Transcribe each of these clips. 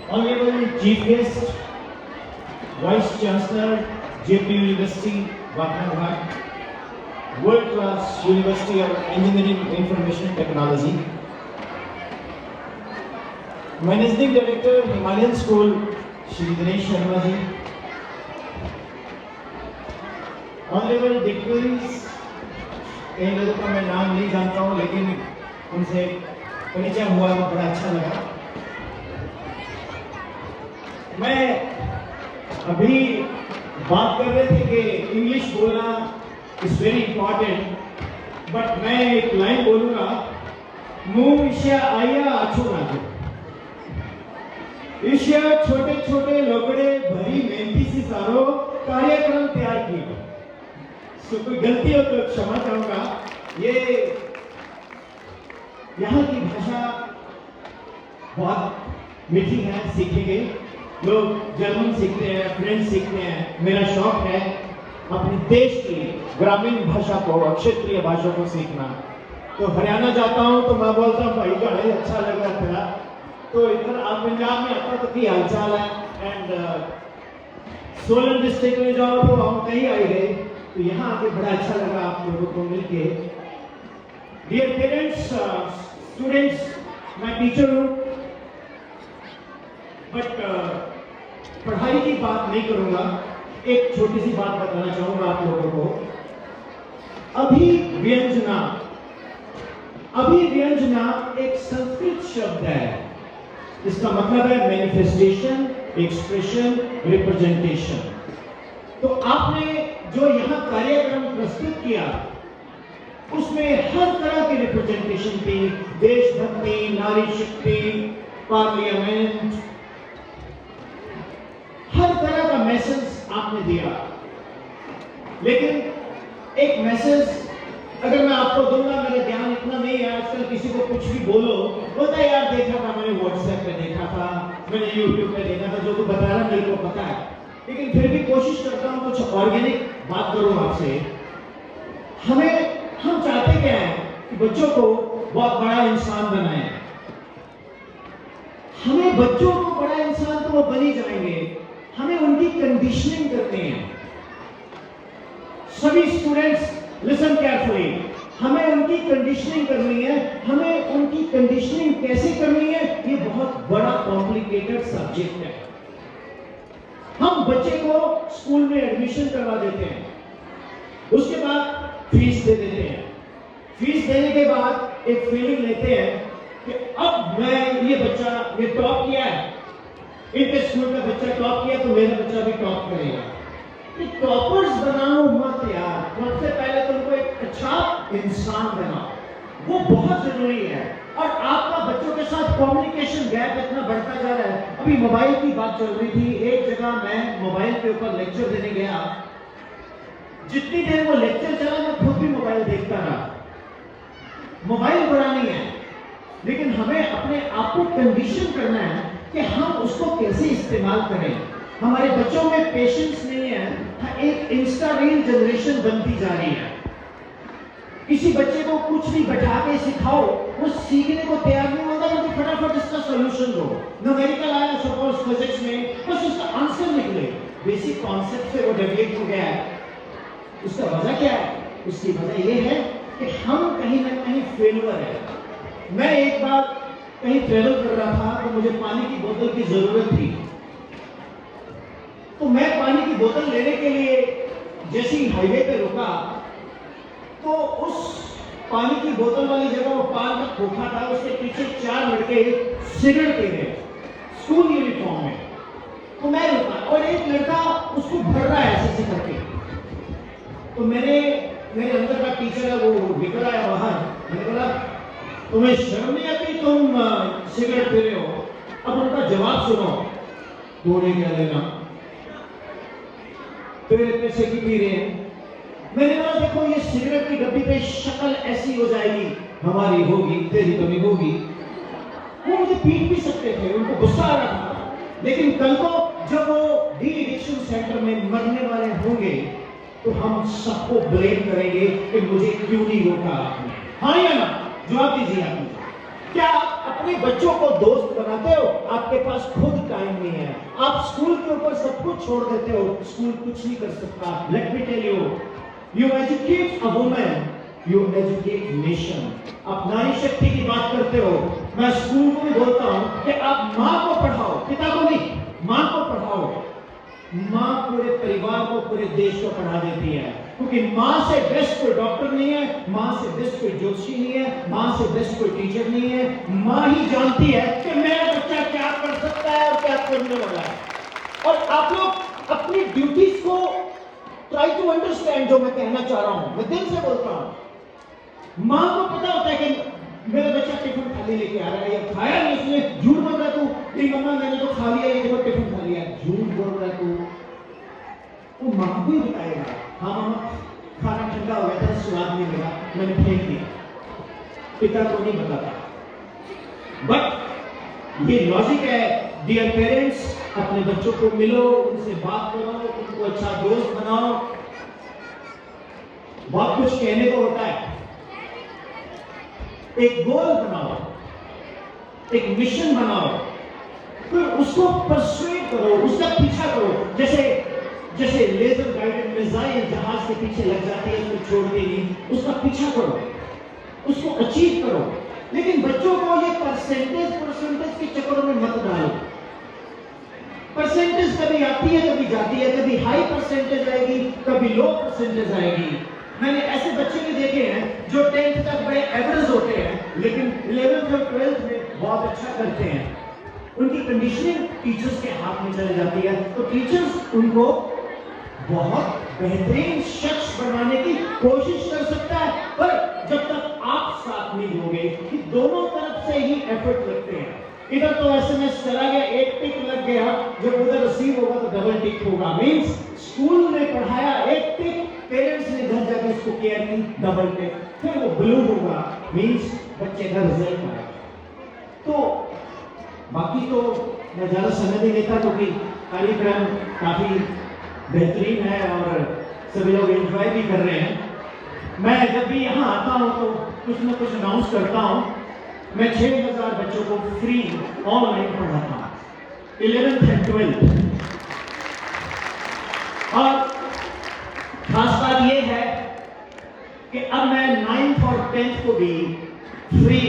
Honorable Chief Guest, Vice Chancellor, JP University, Vatnaghat, World Class University of Engineering Information Technology, Managing Director, Himalayan School, Shri Dinesh Sharma ji, Honorable Dignitaries, कई लोगों का मैं नाम नहीं जानता हूँ लेकिन उनसे परिचय हुआ तो बड़ा अच्छा लगा। मैं अभी बात कर रहे थे कि इंग्लिश बोलना इज वेरी इंपॉर्टेंट, बट मैं एक लाइन बोलूंगा, मुंह ईशा आया अछूना दो ईशा छोटे छोटे लोगड़े भरी मेहनती से सारो कार्यक्रम तैयार किया। तो कोई गलती हो तो क्षमा चाहूंगा। ये यहाँ की भाषा बहुत मीठी है, सीखेंगे लोग, जर्मन सीखते हैं, फ्रेंच सीखते हैं। मेरा शौक है अपने देश की ग्रामीण भाषा को, क्षेत्रीय भाषा को सीखना। तो हरियाणा जाता हूँ तो मैं बोलता हूँ भाई बड़ा अच्छा लग रहा तेरा। तो इधर आप पंजाब में आता तो क्या हालचाल है, एंड सोलन डिस्ट्रिक्ट में जाओ तो हम कहीं आए गए, तो यहाँ आके बड़ा अच्छा लगा आप लोगों को मिलके। डियर पेरेंट्स, स्टूडेंट्स, मैं टीचर हूँ, बट पढ़ाई की बात नहीं करूंगा। एक छोटी सी बात बताना चाहूंगा आप लोगों को। अभिव्यंजना, अभिव्यंजना एक संस्कृत शब्द है। इसका मतलब है मैनिफेस्टेशन, एक्सप्रेशन, रिप्रेजेंटेशन। तो आपने जो यहाँ कार्यक्रम प्रस्तुत किया उसमें हर तरह की रिप्रेजेंटेशन थी, देशभक्ति, नारी शक्ति, पार्लियामेंट, हर तरह का मैसेज आपने दिया। लेकिन एक मैसेज अगर मैं आपको दूंगा, मेरा ज्ञान इतना नहीं है, आजकल किसी को कुछ भी बोलो, बोलता है यार देखा था मैंने, व्हाट्सएप पे देखा था, मैंने यूट्यूब पे देखा था, जो तू बता रहा मेरे को पता है। लेकिन फिर भी कोशिश करता हूं कुछ ऑर्गेनिक बात करूं आपसे। हम चाहते क्या है कि बच्चों को बहुत बड़ा इंसान बनाएं। हमें बच्चों को बड़ा इंसान तो वो बन ही जाएंगे, हमें उनकी कंडीशनिंग करनी है। सभी स्टूडेंट्स लिसन केयरफुली, हमें उनकी कंडीशनिंग करनी है। हमें उनकी कंडीशनिंग कैसे करनी है, ये बहुत बड़ा कॉम्प्लिकेटेड सब्जेक्ट है। हम बच्चे को स्कूल में एडमिशन करवा देते हैं, उसके बाद फीस दे देते हैं। फीस देने के बाद एक फीलिंग लेते हैं कि अब मैं, ये बच्चा ये टॉप किया है, इनके स्कूल का बच्चा टॉप किया तो मेरा बच्चा भी टॉप करेगा। टॉपर्स बनाओ मत यार, सबसे पहले तुमको एक अच्छा इंसान बनाओ, वो बहुत जरूरी है। और आपका बच्चों के साथ कम्युनिकेशन गैप इतना बढ़ता जा रहा है। अभी मोबाइल की बात चल रही थी, एक जगह मैं मोबाइल के ऊपर लेक्चर देने गया, जितनी देर वो लेक्चर चला मैं खुद भी मोबाइल देखता रहा। मोबाइल बुरा नहीं है, लेकिन हमें अपने आप को कंडीशन करना है कि हम उसको कैसे इस्तेमाल करें। हमारे बच्चों में पेशेंस नहीं है, एक इंस्टा रील जनरेशन बनती जा रही है। किसी बच्चे को कुछ भी बैठा के सिखाओ, वो सीखने को तैयार नहीं होता, बल्कि फटाफट इसका सॉल्यूशन दो। न्यूमेरिकल आया सपोज फिजिक्स में, बस उसका आंसर निकले, बेसिक कॉन्सेप्ट से वो डेविएट हो गया है। उसका वजह क्या है? उसकी वजह ये है कि हम कहीं ना कहीं फेलियर है। मैं एक बार कहीं ट्रेवल कर रहा था तो मुझे पानी की बोतल की जरूरत थी, तो मैं पानी की बोतल लेने के लिए जैसे ही हाईवे पे रुका तो उस पानी की बोतल वाली जगह वो पान का खोखा था, उसके पीछे 4 लड़के सिगरेट पी रहे स्कूल यूनिफॉर्म में। तो मैं रुका और एक लड़का उसको भर रहा है ऐसे करके। तो मेरे अंदर का टीचर है वो निकल आया बाहर। मैंने बोला तुम्हें शर्म नहीं आती, तुम सिगरेट पी रहे हो? अब उनका जवाब सुनो, तूने क्या लेना, तेरे पैसे की पी रहे हैं। मैंने बोला देखो ये सिगरेट की डब्बी पे शक्ल ऐसी हो जाएगी, हमारी होगी, तेरी कमी होगी। वो मुझे पीट भी सकते थे, उनको गुस्सा आ रहा था। लेकिन कल को जब वो डी एडिक्शन सेंटर में मरने वाले होंगे तो हम सबको ब्लेम करेंगे कि मुझे क्यों नहीं रोका आपने। हाँ या ना? जवाब दीजिए आप मुझे। क्या अपने बच्चों को दोस्त बनाते हो, आपके पास खुद टाइम नहीं है। आप स्कूल के ऊपर सब कुछ छोड़ देते हो, स्कूल कुछ नहीं कर सकता। Let me tell you, you educate a woman, you educate nation. आप नारी शक्ति की बात करते हो, मैं स्कूल को भी बोलता हूं कि आप माँ को पढ़ाओ, पिता को नहीं, माँ को पढ़ाओ। माँ पूरे परिवार को, पूरे देश को पढ़ा देती है, क्योंकि माँ से बेस्ट कोई डॉक्टर नहीं है, माँ से बेस्ट कोई ज्योतिषी नहीं है, माँ से बेस्ट कोई टीचर नहीं है। माँ ही जानती है कि मेरा बच्चा क्या कर सकता है और क्या करने वाला है। और आप लोग अपनी ड्यूटीज को ट्राई टू अंडरस्टैंड, जो मैं कहना चाह रहा हूं, मैं दिल से बोलता हूं। माँ को पता होता है कि मेरा बच्चा टिफिन खाली लेके आ रहा है, या खाया नहीं उसने, झूठ बोल रहा तू, नहीं मम्मा मैंने तो खा लिया, ये देखो टिफिन खा लिया, झूठ बोल रहा तू। वो माँ को ही बताएगा, हाँ मम्मा खाना ठंडा हो गया था, स्वाद नहीं लगा, मैंने फेंक दिया। पिता को नहीं बताता। बट ये लॉजिक है, डियर पेरेंट्स, अपने बच्चों को मिलो, उनसे बात करो, उनको अच्छा दोस्त बनाओ। बहुत कुछ कहने को होता है। एक गोल बनाओ, एक मिशन बनाओ, फिर उसको परसुएट करो, उसका पीछा करो। जैसे लेजर गाइडेड मिसाइल जहाज के पीछे लग जाती है, उसको छोड़ती नहीं, उसका पीछा करो, उसको अचीव करो। लेकिन बच्चों को ये परसेंटेज के चक्करों में मत डालो। परसेंटेज कभी आती है, कभी जाती है, कभी हाई परसेंटेज आएगी, कभी लो परसेंटेज आएगी। मैंने ऐसे बच्चे भी देखे हैं जो 10th तक बड़े एवरेज होते हैं, लेकिन 11th और 12th में बहुत अच्छा करते हैं। उनकी कंडीशनिंग टीचर्स के हाथ में चली जाती है, तो टीचर्स उनको बहुत बेहतरीन शख्स बनाने की कोशिश कर सकता है, पर जब तक आप साथ नहीं दोगे, कि दोनों तरफ से ही एफर्ट लगते हैं। इधर तो एसएमएस चला गया, एक टिक लग गया, जब उधर रिसीव होगा तो डबल टिक होगा। मींस स्कूल में पढ़ाया एक टिक, पेरेंट्स ने घर जाकर उसको केयर की, डबल टिक, फिर वो ब्लू होगा, मींस बच्चे का रिजल्ट आएगा। तो बाकी तो मैं ज्यादा समय नहीं लेता, क्योंकि कार्यक्रम काफी बेहतरीन है और सभी लोग एंजॉय भी कर रहे हैं। मैं जब भी यहाँ आता हूँ तो कुछ ना कुछ अनाउंस करता हूँ। मैं 6000 बच्चों को फ्री ऑनलाइन पढ़ाता हूँ, 11th and 12th। और खास बात यह है कि अब मैं 9th और 10th को भी फ्री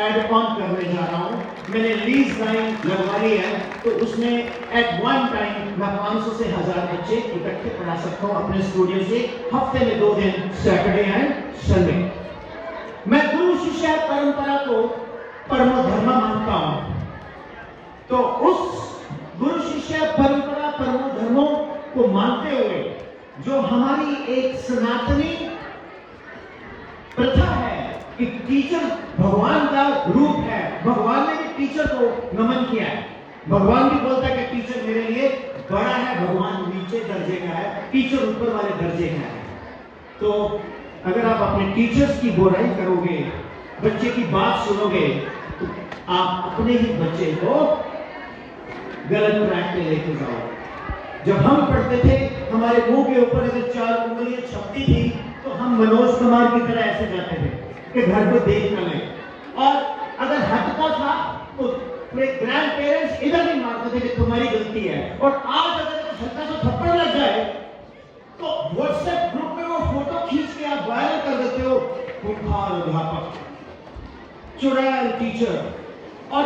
एड ऑन करने जा रहा हूं। मैंने लीज लाइन लगवा ली है, तो उसमें एट वन टाइम मैं 500 से 1000 बच्चे इकट्ठे पढ़ा सकता हूं अपने स्टूडियो से, हफ्ते में 2 दिन, सैटरडे एंड संडे। मैं गुरु शिष्य परंपरा को परमो धर्म मानता हूं, तो उस गुरु शिष्य परंपरा परमो धर्मों को मानते हुए जो हमारी एक सनातनी प्रथा है कि टीचर भगवान का रूप है, भगवान ने भी टीचर को नमन किया है। भगवान भी बोलता है कि टीचर मेरे लिए बड़ा है, भगवान नीचे दर्जे का है, टीचर ऊपर वाले दर्जे का है। तो अगर आप अपने टीचर्स की बुराई करोगे, बच्चे की बात सुनोगे, तो आप अपने ही बच्चे को गलत ट्रैक पे लेके जाओ। जब हम पढ़ते थे, हमारे मुंह के ऊपर अगर 4 उंगलियां छपती थी, तो हम मनोज कुमार की तरह ऐसे जाते थे कि घर को देख न ले। और अगर हटता था तो मेरे ग्रैंड पेरेंट्स इधर भी मारते थे कि तुम्हारी गलती है। और आज अगर हल्का सा थप्पड़ लग जाए तो व्हाट्सएप ग्रुप में वो फोटो खींच के आप वायरल कर देते हो, खूंखार अध्यापक, चुड़ैल टीचर। और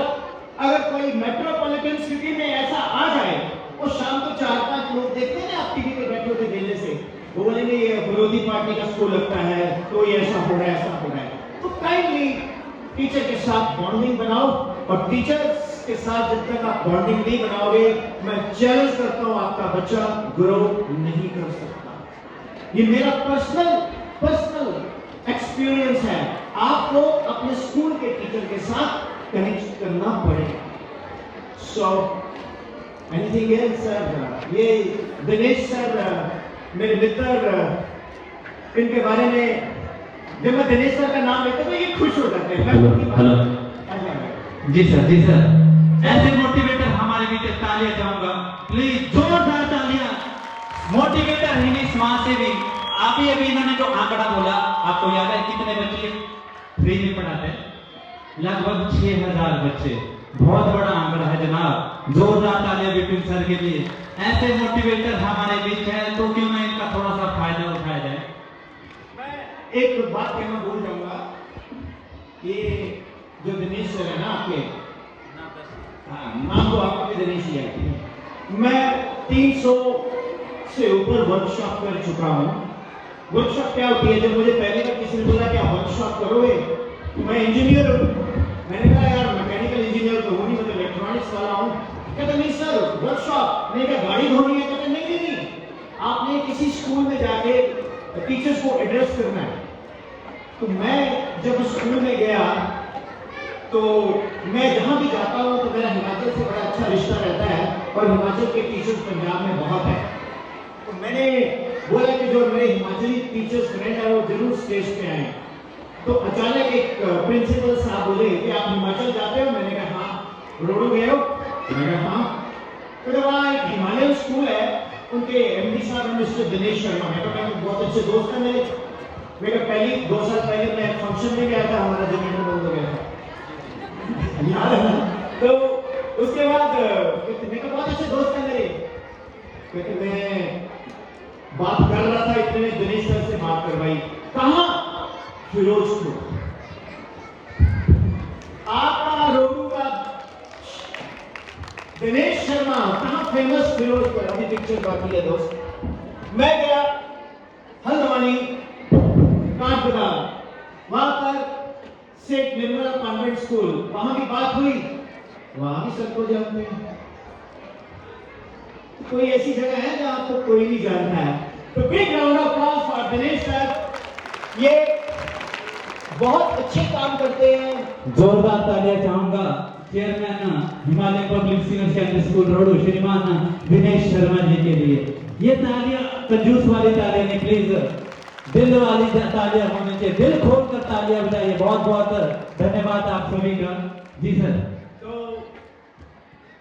अगर कोई मेट्रोपॉलिटन सिटी में ऐसा आ जाए, वो शाम को 4-5 लोग देखते हैं ना, आप टीवी पे बैठे होते बेलने से, वो बोलेंगे ये विरोधी पार्टी का स्कूल लगता है, तो ये ऐसा हो रहा है, ऐसा हो रहा है। तो काइंडली टीचर के साथ बॉन्डिंग बनाओ, और टीचर्स के साथ जब तक आप बॉन्डिंग नहीं बनाओगे, मैं चैलेंज करता हूं आपका बच्चा ग्रो नहीं कर सकता। ये मेरा पर्सनल एक्सपीरियंस है। आपको अपने स्कूल के टीचर के साथ कनेक्ट करना पड़ेगा। So anything else sir? ये दिनेश सर मेरे मित्र, इनके बारे में जब मैं दिनेश सर का नाम लेता हूं तो ये खुश हो जाते हैं। हेलो जी सर, जी सर, ऐसे मोटिवेटर हमारे बीच तालियां चाहूंगा, प्लीज जोरदार तालियां। मोटिवेटर ही नहीं, समाज सेवी। अभी इन्होंने जो आंकड़ा बोला, आपको याद है कितने बच्चे फ्री में पढ़ाते हैं? लगभग 6000 बच्चे, बहुत बड़ा आंकड़ा है जनाब। जोरदार तालियां विपिन सर के लिए। ऐसे मोटिवेटर हमारे बीच है, तो क्यों ना इनका थोड़ा सा फायदा उठाया जाए। मैं एक बात कहना भूल जाऊंगा, ये जो दिनेश सर है ना आपके, हाँ नाम तो आपका भी दिनेश ही है। मैं 300 से ऊपर वर्कशॉप कर चुका हूँ। वर्कशॉप क्या होती है? जब मुझे पहले बार किसी ने बोला क्या वर्कशॉप करोगे, तो मैं इंजीनियर हूँ, मैंने कहा यार मैकेनिकल इंजीनियर तो हूँ नहीं, मतलब इलेक्ट्रॉनिक्स वाला हूँ। कहते नहीं सर वर्कशॉप, मैंने कहा गाड़ी धोनी है? कहते नहीं नहीं नहीं, आपने किसी स्कूल में जाके टीचर्स को एड्रेस करना है। तो मैं जब स्कूल में गया तो मैं जहाँ भी जाता हूँ तो मेरा हिमाचल से बड़ा अच्छा रिश्ता रहता है, और हिमाचल के टीचर्स पंजाब में बहुत है। तो मैंने बोला कि जो मेरे हिमाचली टीचर्स फ्रेंड है वो जरूर स्टेज पे आए। तो अचानक एक प्रिंसिपल साहब बोले कि आप हिमाचल जाते हो? मैंने कहा हाँ। रोडो गए हो? मैंने कहा हाँ। तो वहाँ एक हिमालयन स्कूल है, उनके एमडी साहब हैं मिस्टर दिनेश शर्मा। मैं बहुत अच्छे दोस्त हैं मेरे पहले 2 साल पहले मैं फंक्शन में गया था, हमारा जनरेटर बंद हो गया था, याद है ना? तो उसके बाद मेरे बहुत अच्छे दोस्त हैं मेरे, क्योंकि मैं बात कर रहा था इतने में दिनेश सर से बात करवाई। कहाँ? फिरोजपुर। आपका रोडू का दिनेश शर्मा कहाँ फेमस? फिरोजपुर। अभी पिक्चर बाकी है दोस्त। मैं गया हल्द्वानी काठगोदाम, वहां पर सेठ निर्मला कॉन्वेंट स्कूल, वहां की बात हुई, वहां भी सबको जानते हैं। कोई ऐसी जगह है जहां आपको कोई नहीं जानता है? तो big round of applause for Dinesh sir, ये बहुत अच्छे काम करते हैं। जोरदार तालियां चाहूंगा chairman Himalaya public senior secondary school Rohru श्रीमान दिनेश शर्मा जी के लिए। ये तालियां कंजूस वाली तालियां नहीं, प्लीज दिल वाली तालियां होनी चाहिए, दिल खोल कर तालियां बजाइए। बहुत बहुत धन्यवाद आप सभी का। जी सर। तो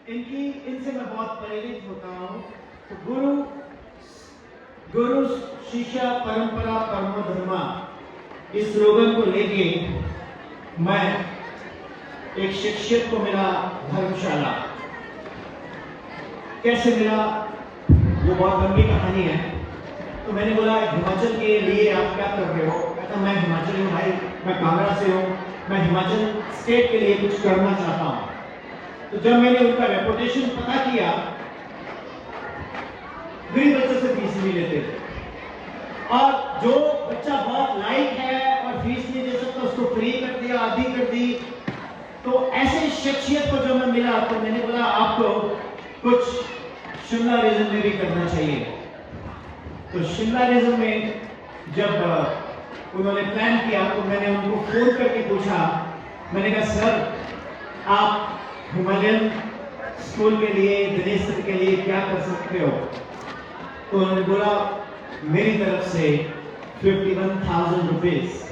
इनसे मैं बहुत प्रेरित होता हूँ। तो गुरु शिष्य परंपरा परमो धर्मा, इस स्लोगन को लेके मैं एक शिक्षक को मिला धर्मशाला। कैसे मिला वो बहुत लंबी कहानी है। तो मैंने बोला हिमाचल के लिए आप क्या कर रहे हो? कहता मैं हिमाचल हूँ भाई, मैं कांगड़ा से हूँ, मैं हिमाचल स्टेट के लिए कुछ करना चाहता हूँ। तो जब मैंने उनका रेपुटेशन पता किया, गरीब बच्चों से फीस नहीं लेते, और जो बच्चा बहुत लाइक है और फीस नहीं दे सकता उसको फ्री कर दिया, आधी कर दी। तो ऐसे शख्सियत को जब मैं मिला तो मैंने बोला आपको कुछ शिमला रीजन में भी करना चाहिए। तो शिमला रीजन में जब उन्होंने प्लान किया तो मैंने उनको फोन करके पूछा, मैंने कहा सर आप हिमालयन स्कूल के लिए, दिनेश सर के लिए क्या कर सकते हो? तो उन्होंने बोला मेरी तरफ से 51,000 रुपीज।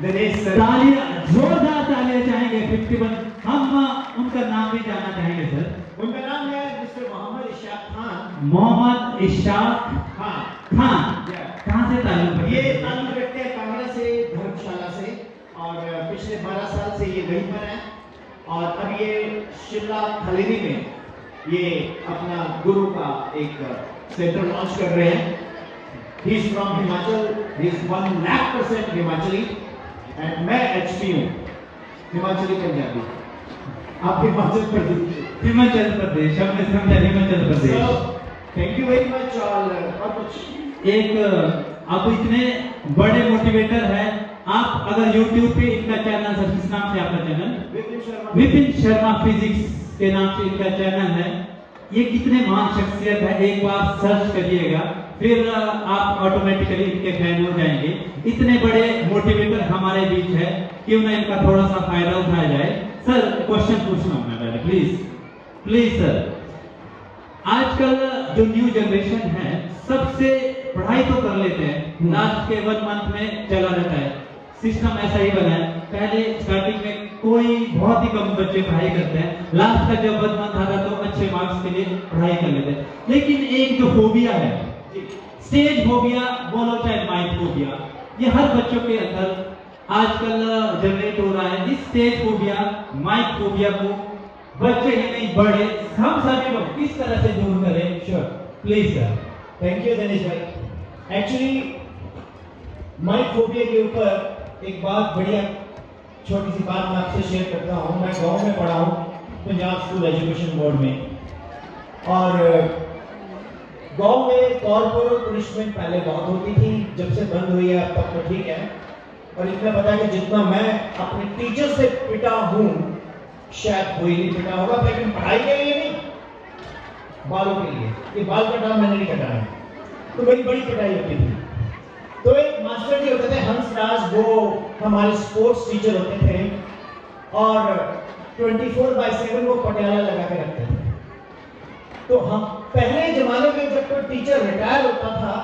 दिनेश सर, तालियां, जोरदार तालियां चाहेंगे। 51, हम उनका नाम भी जानना चाहेंगे सर। उनका नाम है मिस्टर मोहम्मद इशाक खान। मोहम्मद इशाक खान। कहाँ से ताल्लुक? ये ताल्लुक रखते हैं कांगड़ा से, धर्मशाला से, और पिछले 12 साल से ये वहीं पर है। और अब ये शिमला खलीरी में ये अपना गुरु का एक सेंटर लॉन्च कर रहे हैं। He is from Himachal, he is 1,00,000% Himachali, and मैं एचपी हूँ, हिमाचली पंजाबी। आप हिमाचल प्रदेश, हिमाचल प्रदेश, हमने समझा Himachal Pradesh. Thank you very much. और कुछ एक अब इतने बड़े मोटिवेटर है, आप अगर YouTube पे इनका चैनल, सर किस नाम से आपका चैनल? विपिन शर्मा फिजिक्स के नाम से इनका चैनल है। ये कितने महान शख्सियत है, एक बार सर्च करिएगा, फिर आप ऑटोमेटिकली इनके फैन हो जाएंगे। इतने बड़े मोटिवेटर हमारे बीच है, क्यों ना इनका थोड़ा सा फायदा उठाया जाए। सर क्वेश्चन पूछना हूं मैं पहले, प्लीज सर। आजकल जो न्यू जनरेशन है सबसे पढ़ाई तो कर लेते हैं, लास्ट के 1 मंथ में चला रहता है। सिस्टम ऐसा ही बना है, पहले स्टार्टिंग में कोई बहुत ही कम बच्चे पढ़ाई करते हैं, लास्ट का जब 1 मंथ आता तो अच्छे मार्क्स के लिए पढ़ाई कर लेते हैं। लेकिन एक जो फोबिया है, स्टेज फोबिया बोलो चाहे माइक फोबिया, ये हर बच्चों के अंदर आजकल जनरेट हो रहा है, इस स्टेज फोबिया, माइक फोबिया को बच्चे ही नहीं बड़े हम सभी लोग किस तरह से दूर करें? Sure, please sir. Thank you Dinesh भाई। एक्चुअली माइक फोबिया के ऊपर एक बात बढ़िया छोटी सी बात मैं आपसे शेयर करता हूँ। मैं गांव में पढ़ा हूँ, पंजाब स्कूल एजुकेशन बोर्ड में, और गांव में कॉर्पोरल पनिशमेंट पहले बहुत होती थी, जब से बंद हुई है अब तक तो ठीक है। और इतना पता है कि जितना मैं अपने टीचर से पिटा हूँ शायद कोई नहीं पिटा होगा, लेकिन पढ़ाई के लिए नहीं, बालों के लिए। ये बाल कटा मैंने नहीं कटाया, तो मेरी बड़ी पिटाई होती थी। तो एक मास्टर जी होते थे हंसराज, वो हमारे स्पोर्ट्स टीचर होते थे, और 24/7 वो पटियाला लगा के रखते थे। तो हम पहले जमाने में जब कोई टीचर रिटायर होता था,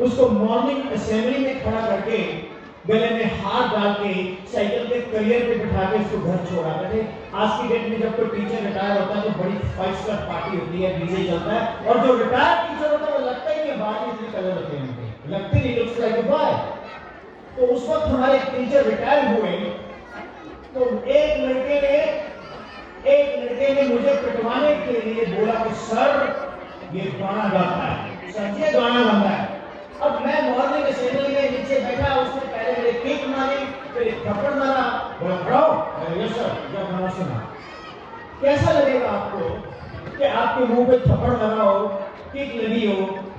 उसको मॉर्निंग असेंबली में खड़ा करके गले में हाथ डाल के साइकिल के करियर पे बिठा के उसको घर छोड़ाते थे। आज की डेट में जब कोई टीचर रिटायर होता है तो बड़ी 5 स्टार पार्टी होती है, डीजे चलता है, और जो रिटायर टीचर होता है वो लगता ही नहीं, बाहर इतने कलर होते हैं, लगते नहीं, लुक्स लाइक अ बॉय। तो उस वक्त हमारे टीचर रिटायर हुए, तो एक लड़के ने मुझे पिटवाने के लिए बोला कि सर ये गाना गाता है, सर ये गाना गाता है। अब मैं मॉर्निंग असेंबली में नीचे बैठा, उसने पहले मेरे किक मारी, फिर एक थप्पड़ मारा, बोला खड़ो, अरे सर जब गाना सुना। कैसा लगेगा आपको कि आपके मुंह पे थप्पड़ लगा हो, किक लगी हो,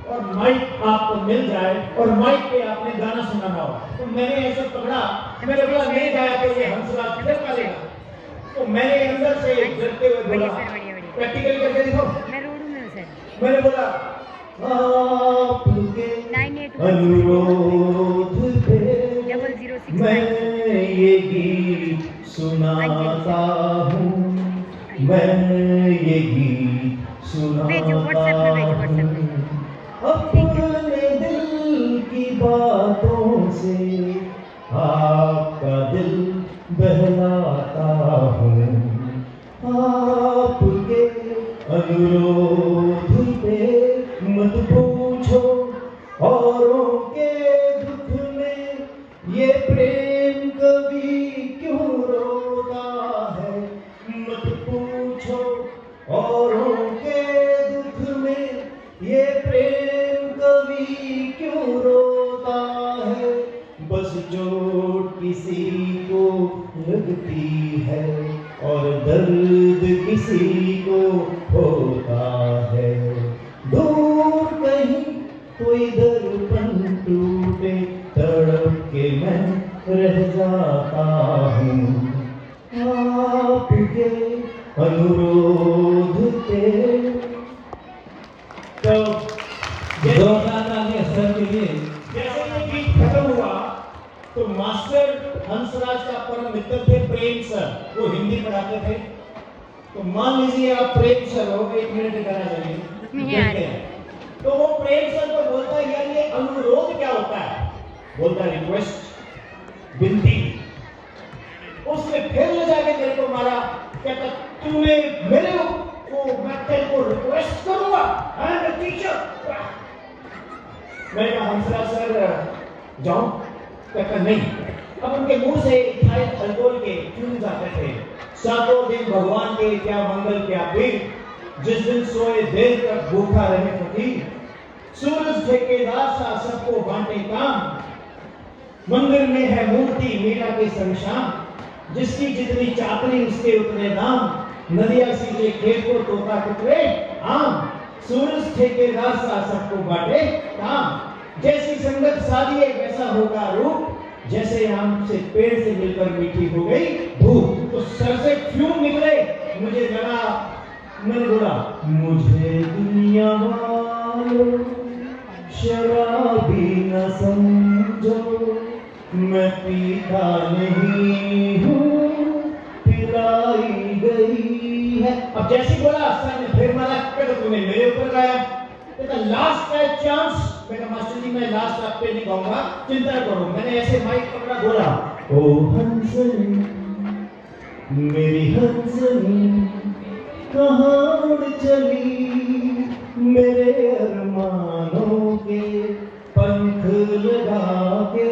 और माइक आपको मिल जाए और माइक पे आपने गाना सुनाना हो? तो मैंने ऐसा पकड़ा, मैंने बोला नहीं गाया तो ये हंसराज फिर करेगा। तो मैंने अंदर से डरते हुए बोला, प्रैक्टिकल करके दिखाओ। मैंने बोला आपके अनुरोध पे मैं ये गीत सुनाता हूँ, मैं ये गीत सुनाता हूँ, अपने दिल की बातों से आपका दिल बहलाता हूँ, आपके अनुरोध पे मत पूछो औरों के दुख में, ये प्रेम कभी क्यों रोता है, मत पूछो औरों के दुख में, ये प्रेम कभी क्यों रोता है, बस चोट किसी को लगती है और दर्द किसी को होता है, दूर कहीं कोई दर्पण टूटे, तड़प के मैं रह जाता हूँ, आपके अनुरोध पे। तो जोरदार तालियां सर के लिए। जैसे ये गीत खत्म हुआ तो मास्टर हंसराज का परम मित्र थे प्रेम सर, वो हिंदी पढ़ाते थे। तो मान लीजिए आप प्रेम सर हो, 1 मिनट गाना चलिए। तो वो प्रेम सर को बोलता है यार ये अनुरोध क्या होता है? बोलता है रिक्वेस्ट, विनती। उसने फिर ले जाके मेरे को मारा, कहता तूने मेरे को, मैं तेरे को रिक्वेस्ट करूंगा, आई एम अ टीचर। मैंने कहा हंसराज सर जाऊं? कहता नहीं। अब उनके मुंह से इथाइल अल्कोहल के फ्यूम्स आते थे। सातों दिन भगवान के क्या मंगल क्या पीर, जिस दिन सोए देर तक भूखा रहे फकीर, सूरज ठेकेदार सा सबको बांटे काम, मंदिर में है मूर्ति मीरा के संशान, जिसकी जितनी चाकरी उसके उतने दाम, नदिया सीधे खेत को तोता टुकड़े आम, सूरज ठेकेदार सा सबको बांटे काम, जैसी संगत सादी है वैसा होगा रूप, जैसे आम से पेड़ से मिलकर मीठी हो गई धूप। तो सर से फ्यूम निकले, मुझे लगा, मैंने बोला मुझे दुनिया वालों शराबी न समझो, मैं पीता नहीं हूँ, पिलाई गई है। अब जैसी बोला सर ने फिर मारा, कहता तूने मेरे ऊपर गाया, कहता लास्ट का चांस। मैंने मास्टर जी मैं लास्ट आप पे नहीं गाऊंगा, चिंता करो। मैंने ऐसे माइक पकड़ा, बोला ओ हंसनी मेरी हंसनी कहाँ उड़ चली, मेरे अरमानों के पंख लगा के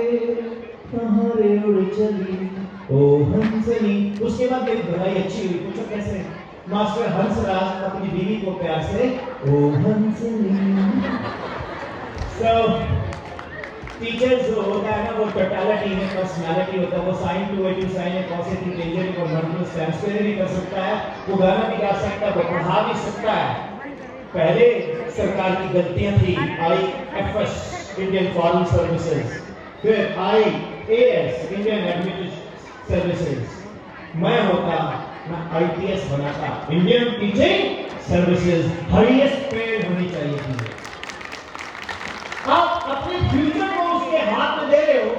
कहाँ रे उड़ चली। मेरी भलाई अच्छी हुई। पूछो कैसे? मास्टर हंसराज अपनी बीवी को प्यार से ओ हंसनी। So, टीचर्स जो होता है ना, वो टोटलिटी में पर्सनालिटी होता है। वो sine two A two sine A cos A थी डेंजर को मल्टीपल ट्रांसफर भी कर सकता है, वो गाना भी गा सकता है, वो पढ़ा भी सकता है। पहले सरकार की गलतियां थी, IFS इंडियन फॉरेन सर्विसेज, फिर IAS इंडियन एडमिनिस्ट्रेटिव सर्विसेज। मैं होता, मैं IPS बनाता, Indian teaching services, highest paid होनी चाहिए थी। आप अपने फ्यूचर को उसके हाथ में दे रहे हो,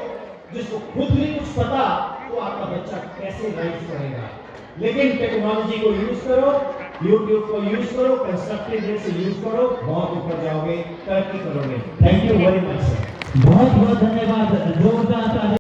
जिसको खुद भी कुछ पता, तो आपका बच्चा कैसे लाइफ करेगा। लेकिन टेक्नोलॉजी को यूज करो, YouTube को यूज करो, कंस्ट्रक्टिव वे से यूज करो, बहुत ऊपर जाओगे, तरक्की करोगे। Thank you very much sir. बहुत बहुत धन्यवाद, जोरदार ताली।